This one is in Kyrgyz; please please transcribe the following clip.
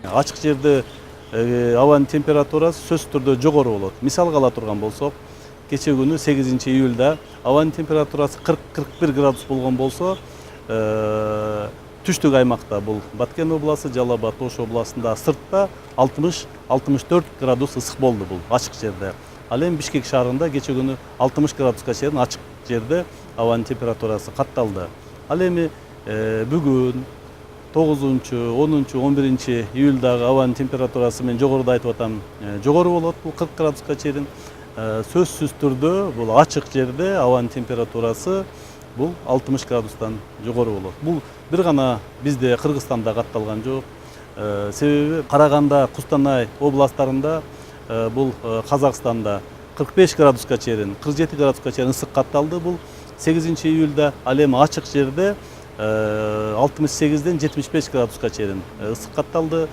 Ачык жерде абанын температурасы сөзсүз түрдө жогору болот. Мисалга ала турган болсок, кече күнү 8-июлда абанын температурасы 40-41 градус болгон болсо, түштүк аймакта, бул Баткен областы, Жалал Абад, Ош областында сыртта 60-64 градус ысык болду бул ачык жерде. Ал эми Бишкек шаарында кече күнү 60 градуска чейин ачык жерде абанын температурасы катталды. Ал эми бүгүн 9-10-11 июлдагы абанын температурасы мен жогоруда айтып атам, жогору болот, бул 40 градуска чейин. Сөзсүз түрдө бул ачык жерде абанын температурасы бул 60 градустан жогору болот. Бул бир гана бизде Кыргызстанда катталган жок. Себеби Караганда, Кустанай областтарында, бул Казакстанда 45 градуска чейин, 47 градуска чейин ысык катталды бул 8-июлда. Ал эми ачык жерде 68-ден 75 градуска чейин ысык катталды.